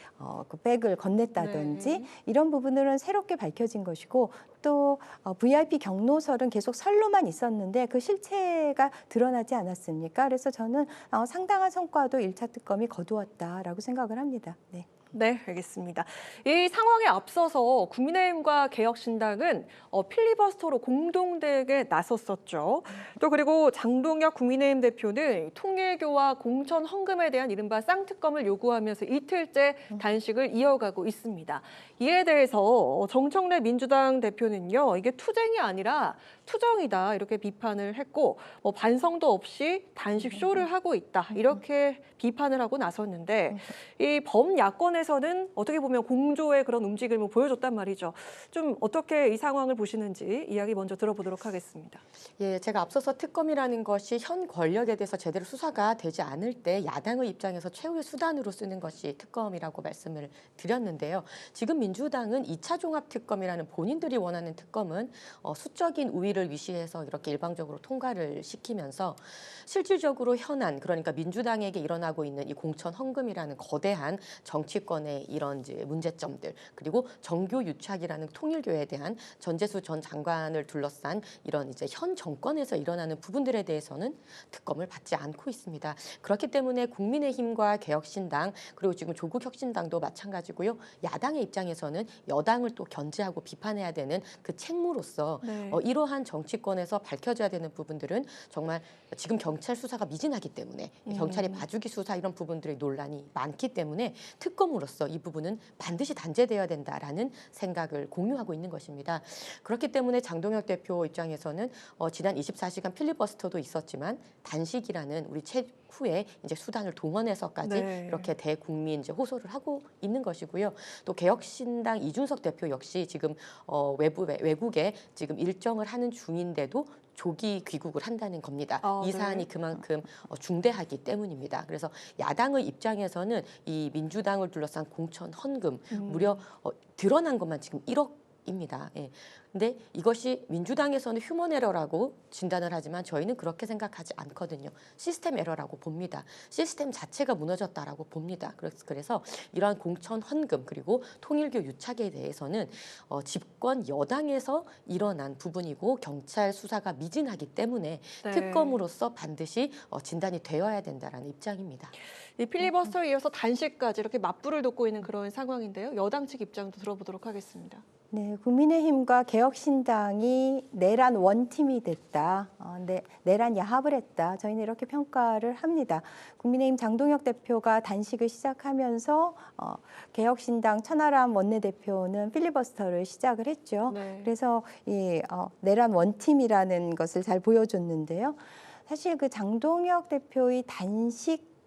그 백을 건넸다든지 이런 부분들은 새롭게 밝혀진 것이고 또 VIP 경로설은 계속 설로만 있었는데 그 실체가 드러나지 않았습니까? 그래서 저는 상당한 성과도 1차 특검이 거두었다라고 생각을 합니다. 네. 네, 알겠습니다. 이 상황에 앞서서 국민의힘과 개혁신당은 필리버스터로 공동대응에 나섰었죠. 또 그리고 장동혁 국민의힘 대표는 통일교와 공천 헌금에 대한 이른바 쌍특검을 요구하면서 이틀째 단식을 이어가고 있습니다. 이에 대해서 정청래 민주당 대표는요, 이게 투쟁이 아니라 투정이다 이렇게 비판을 했고 반성도 없이 단식 쇼를 하고 있다 이렇게 비판을 하고 나섰는데 이 범야권에서는 어떻게 보면 공조의 그런 움직임을 보여줬단 말이죠. 좀 어떻게 이 상황을 보시는지 이야기 먼저 들어보도록 하겠습니다. 예, 제가 앞서서 특검이라는 것이 현 권력에 대해서 제대로 수사가 되지 않을 때 야당의 입장에서 최후의 수단으로 쓰는 것이 특검이라고 말씀을 드렸는데요. 지금 민주당은 2차 종합특검이라는 본인들이 원하는 특검은 수적인 우위를 위시해서 이렇게 일방적으로 통과를 시키면서 실질적으로 현안, 그러니까 민주당에게 일어나고 있는 이 공천 헌금이라는 거대한 정치권의 이런 이제 문제점들, 그리고 정교 유착이라는 통일교에 대한 전재수 전 장관을 둘러싼 이런 이제 현 정권에서 일어나는 부분들에 대해서는 특검을 받지 않고 있습니다. 그렇기 때문에 국민의힘과 개혁신당, 그리고 지금 조국혁신당도 마찬가지고요. 야당의 입장에서는 여당을 또 견제하고 비판해야 되는 그 책무로서 이러한 정치권에서 밝혀져야 되는 부분들은 정말 지금 경찰 수사가 미진하기 때문에 경찰의 봐주기 수사 이런 부분들의 논란이 많기 때문에 특검으로서 이 부분은 반드시 단죄되어야 된다라는 생각을 공유하고 있는 것입니다. 그렇기 때문에 장동혁 대표 입장에서는 지난 24시간 필리버스터도 있었지만 단식이라는 우리 최후의 이제 수단을 동원해서까지 이렇게 대국민 이제 호소를 하고 있는 것이고요. 또 개혁신당 이준석 대표 역시 지금 외국에 지금 일정을 하는 중인데도 조기 귀국을 한다는 겁니다. 이 사안이 그만큼 중대하기 때문입니다. 그래서 야당의 입장에서는 이 민주당을 둘러싼 공천 헌금 무려 드러난 것만 지금 1억입니다. 예. 근데 이것이 민주당에서는 휴먼 에러라고 진단을 하지만 저희는 그렇게 생각하지 않거든요. 시스템 에러라고 봅니다. 시스템 자체가 무너졌다라고 봅니다. 그래서 이러한 공천 헌금 그리고 통일교 유착에 대해서는 집권 여당에서 일어난 부분이고 경찰 수사가 미진하기 때문에 특검으로서 반드시 진단이 되어야 된다라는 입장입니다. 이 필리버스터에 이어서 단식까지 이렇게 맞불을 돋고 있는 그런 상황인데요. 여당 측 입장도 들어보도록 하겠습니다. 네, 국민의힘과 개혁신당이 내란 원팀이 됐다. 내란 야합을 했다. 저희는 이렇게 평가를 합니다. 국민의힘 장동혁 대표가 단식을 시작하면서 개혁신당 천하람 원내대표는 필리버스터를 시작을 했죠. 그래서 이 내란 원팀이라는 것을 잘 보여줬는데요. 사실 그 장동혁 대표의 단식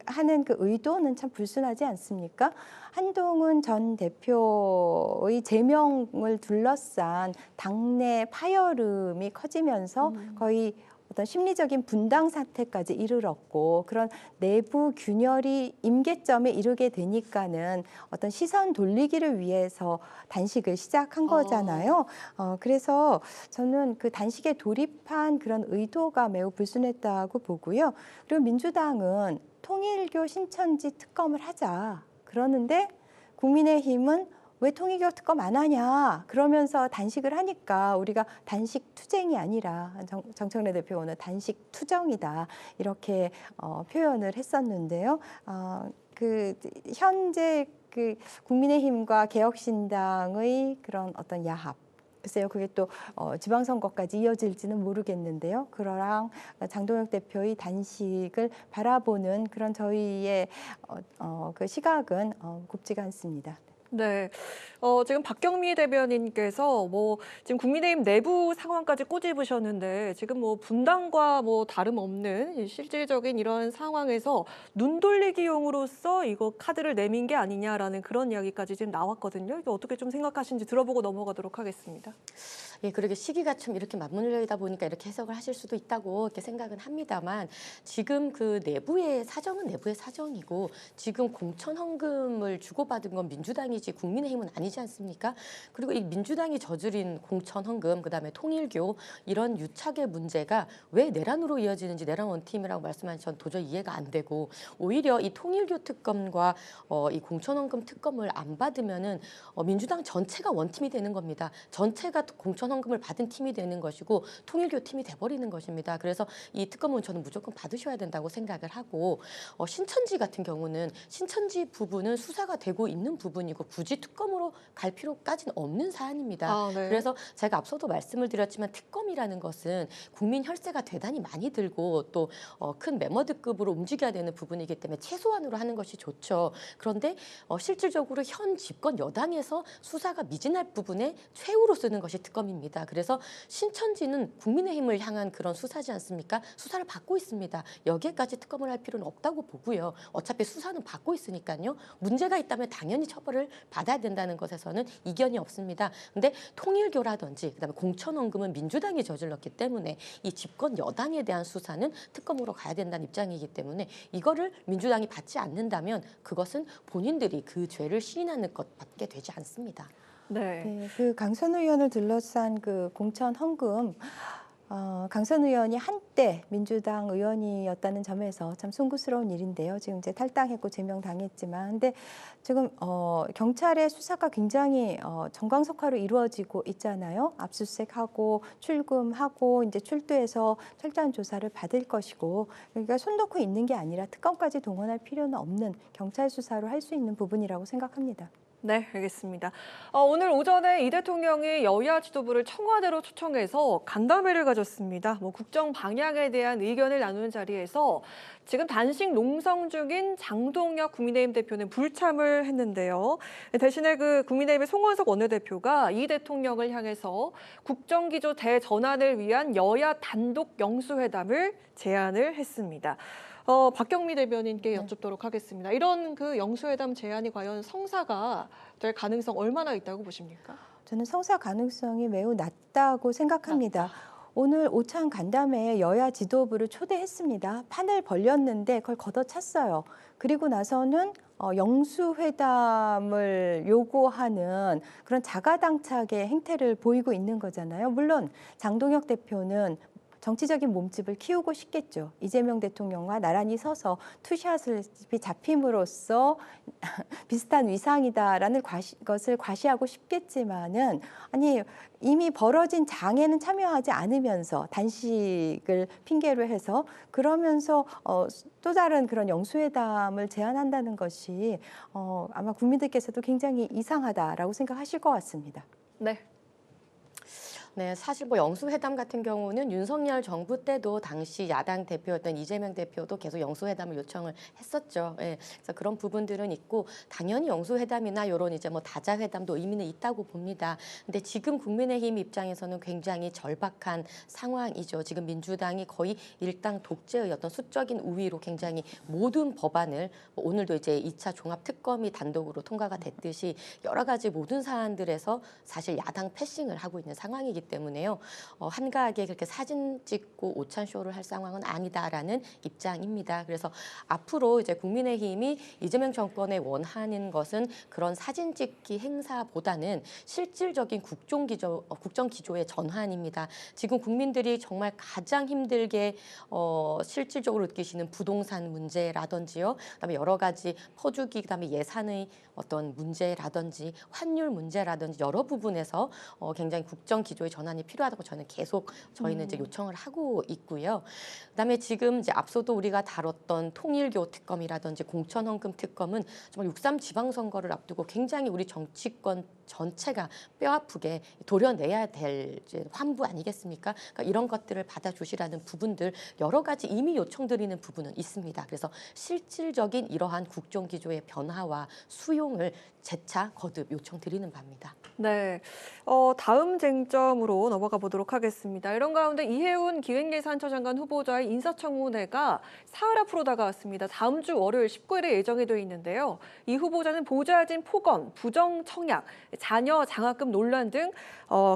하는 그 의도는 참 불순하지 않습니까? 한동훈 전 대표의 제명을 둘러싼 당내 파열음이 커지면서 거의 어떤 심리적인 분당 사태까지 이르렀고 그런 내부 균열이 임계점에 이르게 되니까는 어떤 시선 돌리기를 위해서 단식을 시작한 거잖아요. 그래서 저는 그 단식에 돌입한 그런 의도가 매우 불순했다고 보고요. 그리고 민주당은 통일교 신천지 특검을 하자 그러는데 국민의힘은 왜 통일교 특검 안 하냐 그러면서 단식을 하니까 우리가 단식 투쟁이 아니라 정청래 대표 오늘 단식 투정이다 이렇게 표현을 했었는데요. 그 현재 그 국민의힘과 개혁신당의 그런 어떤 야합 글쎄요, 그게 또 지방선거까지 이어질지는 모르겠는데요. 그러랑 장동혁 대표의 단식을 바라보는 그런 저희의 그 시각은 곱지가 않습니다. 네, 지금 박경미 대변인께서 지금 국민의힘 내부 상황까지 꼬집으셨는데 지금 분당과 다름없는 실질적인 이런 상황에서 눈 돌리기용으로서 이거 카드를 내민 게 아니냐라는 그런 이야기까지 지금 나왔거든요. 이거 어떻게 좀 생각하시는지 들어보고 넘어가도록 하겠습니다. 예, 그러게 시기가 좀 이렇게 맞물려다 보니까 이렇게 해석을 하실 수도 있다고 이렇게 생각은 합니다만 지금 그 내부의 사정은 내부의 사정이고 지금 공천 헌금을 주고받은 건 민주당이지 국민의힘은 아니지 않습니까? 그리고 이 민주당이 저지른 공천 헌금 그다음에 통일교 이런 유착의 문제가 왜 내란으로 이어지는지 내란 원팀이라고 말씀하신 전 도저히 이해가 안 되고 오히려 이 통일교 특검과 이 공천 헌금 특검을 안 받으면은 민주당 전체가 원팀이 되는 겁니다. 전체가 공천 공천 헌금을 받은 팀이 되는 것이고 통일교 팀이 돼버리는 것입니다. 그래서 이 특검은 저는 무조건 받으셔야 된다고 생각을 하고 신천지 같은 경우는 신천지 부분은 수사가 되고 있는 부분이고 굳이 특검으로 갈 필요까지는 없는 사안입니다. 네. 그래서 제가 앞서도 말씀을 드렸지만 특검이라는 것은 국민 혈세가 대단히 많이 들고 또 큰 메머드급으로 움직여야 되는 부분이기 때문에 최소한으로 하는 것이 좋죠. 그런데 실질적으로 현 집권 여당에서 수사가 미진할 부분에 최후로 쓰는 것이 특검입니다. 그래서 신천지는 국민의힘을 향한 그런 수사지 않습니까? 수사를 받고 있습니다. 여기에까지 특검을 할 필요는 없다고 보고요. 어차피 수사는 받고 있으니까요. 문제가 있다면 당연히 처벌을 받아야 된다는 것에서는 이견이 없습니다. 근데 통일교라든지 그다음에 공천헌금은 민주당이 저질렀기 때문에 이 집권 여당에 대한 수사는 특검으로 가야 된다는 입장이기 때문에 이거를 민주당이 받지 않는다면 그것은 본인들이 그 죄를 시인하는 것밖에 되지 않습니다. 네, 그 강선 의원을 둘러싼 그 공천 헌금, 강선 의원이 한때 민주당 의원이었다는 점에서 참 송구스러운 일인데요. 지금 이제 탈당했고 제명당했지만, 근데 지금 경찰의 수사가 굉장히 정광석화로 이루어지고 있잖아요. 압수수색하고 출금하고 이제 출두해서 철저한 조사를 받을 것이고, 그러니까 손 놓고 있는 게 아니라 특검까지 동원할 필요는 없는 경찰 수사로 할 수 있는 부분이라고 생각합니다. 네, 알겠습니다. 오늘 오전에 이 대통령이 여야 지도부를 청와대로 초청해서 간담회를 가졌습니다. 국정 방향에 대한 의견을 나누는 자리에서 지금 단식 농성 중인 장동혁 국민의힘 대표는 불참을 했는데요. 대신에 그 국민의힘의 송원석 원내대표가 이 대통령을 향해서 국정기조 대전환을 위한 여야 단독 영수회담을 제안을 했습니다. 박경미 대변인께 여쭙도록 하겠습니다. 이런 그 영수회담 제안이 과연 성사가 될 가능성 얼마나 있다고 보십니까? 저는 성사 가능성이 매우 낮다고 생각합니다. 오늘 오찬 간담회에 여야 지도부를 초대했습니다. 판을 벌렸는데 그걸 걷어찼어요. 그리고 나서는 영수회담을 요구하는 그런 자가당착의 행태를 보이고 있는 거잖아요. 물론 장동혁 대표는 정치적인 몸집을 키우고 싶겠죠. 이재명 대통령과 나란히 서서 투샷을 잡힘으로써 비슷한 위상이다라는 것을 과시하고 싶겠지만은 아니 이미 벌어진 장에는 참여하지 않으면서 단식을 핑계로 해서 그러면서 또 다른 그런 영수회담을 제안한다는 것이 아마 국민들께서도 굉장히 이상하다라고 생각하실 것 같습니다. 네. 네, 사실 영수회담 같은 경우는 윤석열 정부 때도 당시 야당 대표였던 이재명 대표도 계속 영수회담을 요청을 했었죠. 예, 그래서 그런 부분들은 있고 당연히 영수회담이나 이런 이제 다자회담도 의미는 있다고 봅니다. 근데 지금 국민의힘 입장에서는 굉장히 절박한 상황이죠. 지금 민주당이 거의 일당 독재의 어떤 수적인 우위로 굉장히 모든 법안을 오늘도 이제 2차 종합특검이 단독으로 통과가 됐듯이 여러 가지 모든 사안들에서 사실 야당 패싱을 하고 있는 상황이기 때문에요. 한가하게 그렇게 사진 찍고 오찬 쇼를 할 상황은 아니다라는 입장입니다. 그래서 앞으로 이제 국민의힘이 이재명 정권에 원하는 것은 그런 사진 찍기 행사보다는 실질적인 국정 기조의 전환입니다. 지금 국민들이 정말 가장 힘들게 실질적으로 느끼시는 부동산 문제라든지요. 그다음에 여러 가지 퍼주기, 그다음에 예산의 어떤 문제라든지 환율 문제라든지 여러 부분에서 굉장히 국정 기조의 전환이 필요하다고 저는 계속 저희는 이제 요청을 하고 있고요. 그다음에 지금 이제 앞서도 우리가 다뤘던 통일교 특검이라든지 공천헌금 특검은 정말 6.3 지방선거를 앞두고 굉장히 우리 정치권 전체가 뼈아프게 도려내야 될 이제 환부 아니겠습니까? 그러니까 이런 것들을 받아주시라는 부분들 여러 가지 이미 요청드리는 부분은 있습니다. 그래서 실질적인 이러한 국정기조의 변화와 수용을 재차 거듭 요청드리는 바입니다. 네, 다음 쟁점으로 넘어가 보도록 하겠습니다. 이런 가운데 이해운 기획예산처장관 후보자의 인사청문회가 사흘 앞으로 다가왔습니다. 다음 주 월요일 19일에 예정이 되어 있는데요. 이 후보자는 보좌진 폭언, 부정 청약, 자녀 장학금 논란 등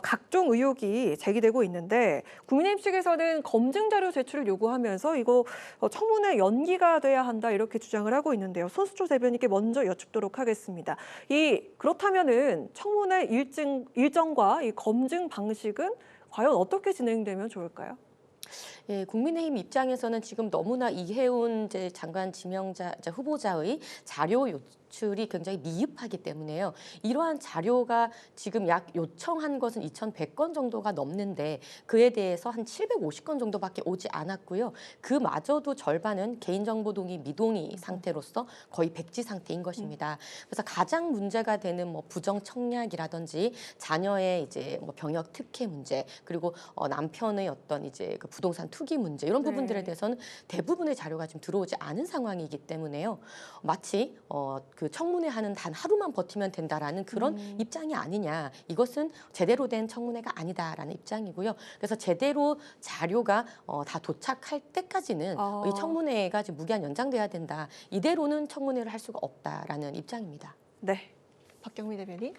각종 의혹이 제기되고 있는데 국민의힘 측에서는 검증 자료 제출을 요구하면서 이거 청문회 연기가 돼야 한다 이렇게 주장을 하고 있는데요. 손수조 대변인께 먼저 여쭙도록 하겠습니다. 그렇다면은 청문회 일정과 이 검증 방식은 과연 어떻게 진행되면 좋을까요? 예, 국민의힘 입장에서는 지금 너무나 이해운 장관 지명자 후보자의 자료 제출이 굉장히 미흡하기 때문에요. 이러한 자료가 지금 약 요청한 것은 2,100건 정도가 넘는데 그에 대해서 한 750건 정도밖에 오지 않았고요. 그마저도 절반은 개인정보 동의 미동의 상태로서 거의 백지 상태인 것입니다. 그래서 가장 문제가 되는 뭐 부정 청약이라든지 자녀의 이제 뭐 병역 특혜 문제 그리고 남편의 어떤 이제 그 부동산 투기 문제 이런 부분들에 대해서는 대부분의 자료가 지금 들어오지 않은 상황이기 때문에요. 마치 그 청문회 하는 단 하루만 버티면 된다라는 그런 입장이 아니냐. 이것은 제대로 된 청문회가 아니다라는 입장이고요. 그래서 제대로 자료가 다 도착할 때까지는 이 청문회가 지금 무기한 연장돼야 된다. 이대로는 청문회를 할 수가 없다라는 입장입니다. 네, 박경미 대변인.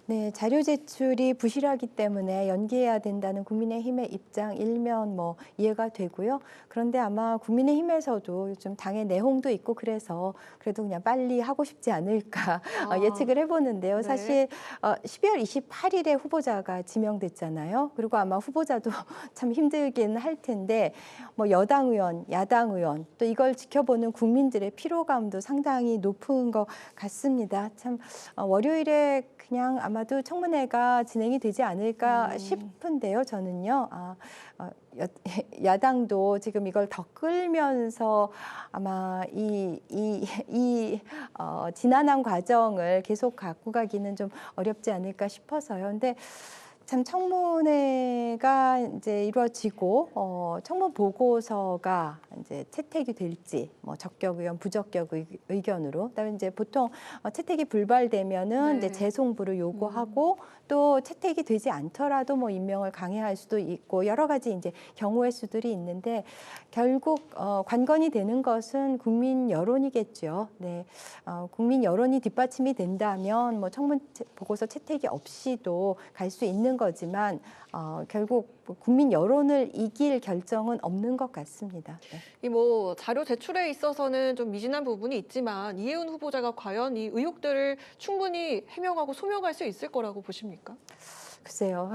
네, 자료 제출이 부실하기 때문에 연기해야 된다는 국민의힘의 입장 일면 뭐 이해가 되고요. 그런데 아마 국민의힘에서도 요즘 당의 내홍도 있고 그래서 그래도 그냥 빨리 하고 싶지 않을까 예측을 해보는데요. 네. 사실 12월 28일에 후보자가 지명됐잖아요. 그리고 아마 후보자도 참 힘들긴 할 텐데 뭐 여당 의원, 야당 의원 또 이걸 지켜보는 국민들의 피로감도 상당히 높은 것 같습니다. 참 월요일에 그냥 아마도 청문회가 진행이 되지 않을까 싶은데요. 저는요. 야당도 지금 이걸 더 끌면서 아마 지난한 과정을 계속 갖고 가기는 좀 어렵지 않을까 싶어서요. 근데 참 청문회가 이제 이루어지고 청문 보고서가 이제 채택이 될지 뭐 적격 의견, 부적격 의견으로 그다음에 이제 보통 채택이 불발되면은 이제 재송부를 요구하고 또 채택이 되지 않더라도 뭐 임명을 강행할 수도 있고 여러 가지 이제 경우의 수들이 있는데 결국 관건이 되는 것은 국민 여론이겠죠. 네, 국민 여론이 뒷받침이 된다면 뭐 청문 보고서 채택이 없이도 갈 수 있는 거지만 결국 국민 여론을 이길 결정은 없는 것 같습니다. 네. 이 뭐 자료 제출에 있어서는 좀 미진한 부분이 있지만 이혜훈 후보자가 과연 이 의혹들을 충분히 해명하고 소명할 수 있을 거라고 보십니까? 글쎄요.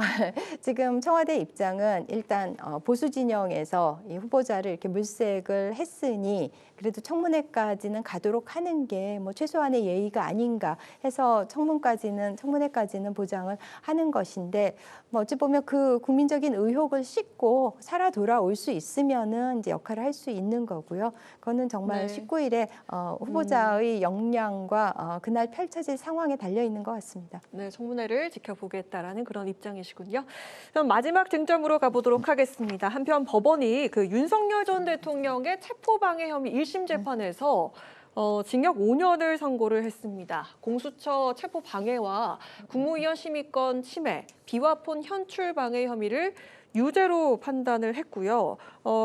지금 청와대 입장은 일단 보수 진영에서 이 후보자를 이렇게 물색을 했으니 그래도 청문회까지는 가도록 하는 게 뭐 최소한의 예의가 아닌가 해서 청문회까지는 보장을 하는 것인데 뭐 어찌 보면 그 국민적인 의혹을 씻고 살아 돌아올 수 있으면은 이제 역할을 할 수 있는 거고요. 그거는 정말 19일에 후보자의 역량과 그날 펼쳐질 상황에 달려 있는 것 같습니다. 네, 청문회를 지켜보겠다라는 그런 입장이시군요. 그럼 마지막 쟁점으로 가보도록 하겠습니다. 한편 법원이 그 윤석열 전 대통령의 체포방해 혐의 1심 재판에서 징역 5년을 선고를 했습니다. 공수처 체포방해와 국무위원 심의권 침해, 비화폰 현출 방해 혐의를 유죄로 판단을 했고요.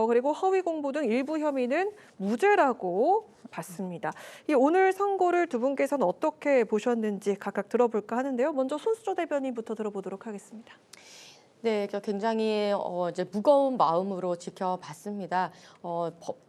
그리고 허위 공보 등 일부 혐의는 무죄라고 봤습니다. 이 오늘 선고를 두 분께서는 어떻게 보셨는지 각각 들어볼까 하는데요. 먼저 손수조 대변인부터 들어보도록 하겠습니다. 네, 굉장히 이제 무거운 마음으로 지켜봤습니다.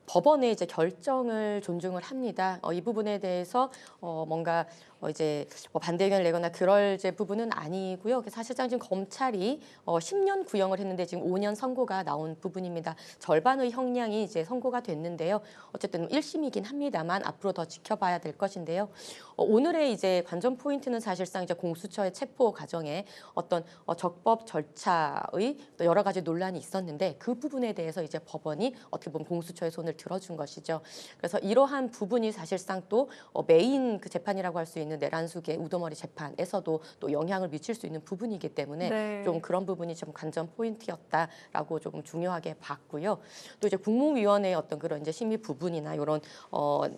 법원의 이제 결정을 존중을 합니다. 이 부분에 대해서 뭔가 이제 뭐 반대 의견을 내거나 그럴 이제 부분은 아니고요. 사실상 지금 검찰이 10년 구형을 했는데 지금 5년 선고가 나온 부분입니다. 절반의 형량이 이제 선고가 됐는데요. 어쨌든 1심이긴 합니다만 앞으로 더 지켜봐야 될 것인데요. 오늘의 이제 관전 포인트는 사실상 이제 공수처의 체포 과정에 어떤 적법 절차의 또 여러 가지 논란이 있었는데 그 부분에 대해서 이제 법원이 어떻게 보면 공수처의 손을 들어준 것이죠. 그래서 이러한 부분이 사실상 또 메인 그 재판이라고 할 수 있는 내란숙의 우두머리 재판에서도 또 영향을 미칠 수 있는 부분이기 때문에 좀 그런 부분이 좀 관전 포인트였다라고 조금 중요하게 봤고요. 또 이제 국무위원회의 어떤 그런 이제 심의 부분이나 이런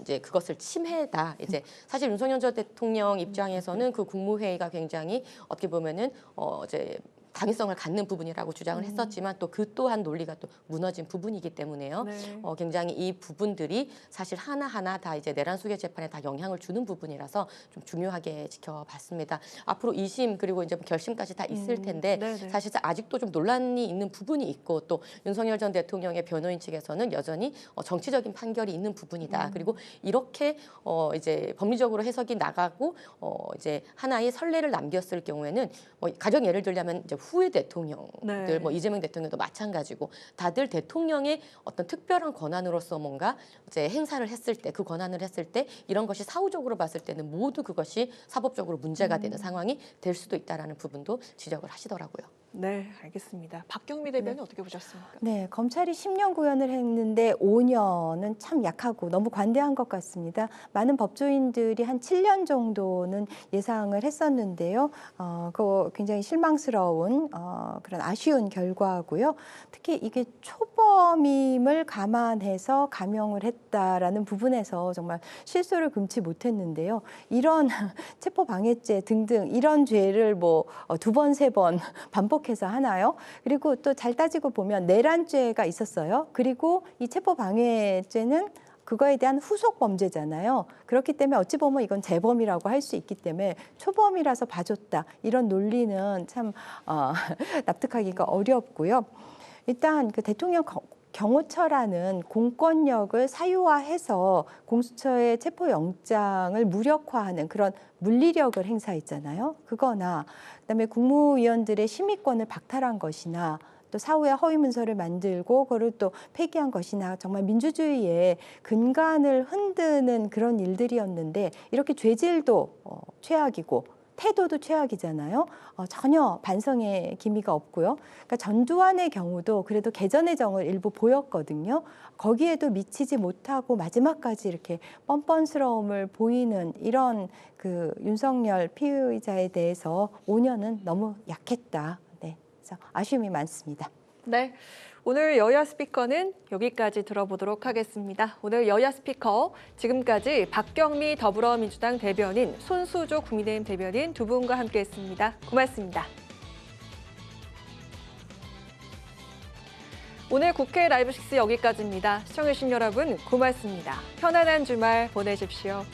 이제 그것을 침해다. 이제 사실 윤석열 전 대통령 입장에서는 그 국무회의가 굉장히 어떻게 보면은 이제 당위성을 갖는 부분이라고 주장을 했었지만 또 그 또한 논리가 또 무너진 부분이기 때문에요. 굉장히 이 부분들이 사실 하나하나 다 이제 내란수계 재판에 다 영향을 주는 부분이라서 좀 중요하게 지켜봤습니다. 앞으로 2심 그리고 이제 결심까지 다 있을 텐데 사실 아직도 좀 논란이 있는 부분이 있고 또 윤석열 전 대통령의 변호인 측에서는 여전히 정치적인 판결이 있는 부분이다. 그리고 이렇게 이제 법리적으로 해석이 나가고 이제 하나의 선례를 남겼을 경우에는 가령 예를 들자면 이제 후의 대통령들, 네. 뭐 이재명 대통령도 마찬가지고 다들 대통령의 어떤 특별한 권한으로서 뭔가 이제 행사를 했을 때, 그 권한을 했을 때 이런 것이 사후적으로 봤을 때는 모두 그것이 사법적으로 문제가 되는 상황이 될 수도 있다라는 부분도 지적을 하시더라고요. 네, 알겠습니다. 박경미 대변인 어떻게 보셨습니까? 네, 검찰이 10년 구형을 했는데 5년은 참 약하고 너무 관대한 것 같습니다. 많은 법조인들이 한 7년 정도는 예상을 했었는데요. 그거 굉장히 실망스러운 그런 아쉬운 결과고요. 특히 이게 초범임을 감안해서 감형을 했다라는 부분에서 정말 실소를 금치 못했는데요. 이런 체포방해죄 등등 이런 죄를 뭐 2번, 3번 반복해서 하나요? 그리고 또 잘 따지고 보면 내란죄가 있었어요. 그리고 이 체포방해죄는 그거에 대한 후속 범죄잖아요. 그렇기 때문에 어찌 보면 이건 재범이라고 할 수 있기 때문에 초범이라서 봐줬다. 이런 논리는 참 납득하기가 어렵고요. 일단 그 대통령 경호처라는 공권력을 사유화해서 공수처의 체포영장을 무력화하는 그런 물리력을 행사했잖아요. 그거나 그다음에 국무위원들의 심의권을 박탈한 것이나 또 사후에 허위문서를 만들고 그걸 또 폐기한 것이나 정말 민주주의의 근간을 흔드는 그런 일들이었는데 이렇게 죄질도 최악이고 태도도 최악이잖아요. 전혀 반성의 기미가 없고요. 그러니까 전두환의 경우도 그래도 개전의 정을 일부 보였거든요. 거기에도 미치지 못하고 마지막까지 이렇게 뻔뻔스러움을 보이는 이런 그 윤석열 피의자에 대해서 5년은 너무 약했다. 네, 그래서 아쉬움이 많습니다. 네. 오늘 여야 스피커는 여기까지 들어보도록 하겠습니다. 오늘 여야 스피커 지금까지 박경미 더불어민주당 대변인, 손수조 국민의힘 대변인 두 분과 함께했습니다. 고맙습니다. 오늘 국회 라이브 6 여기까지입니다. 시청해주신 여러분 고맙습니다. 편안한 주말 보내십시오.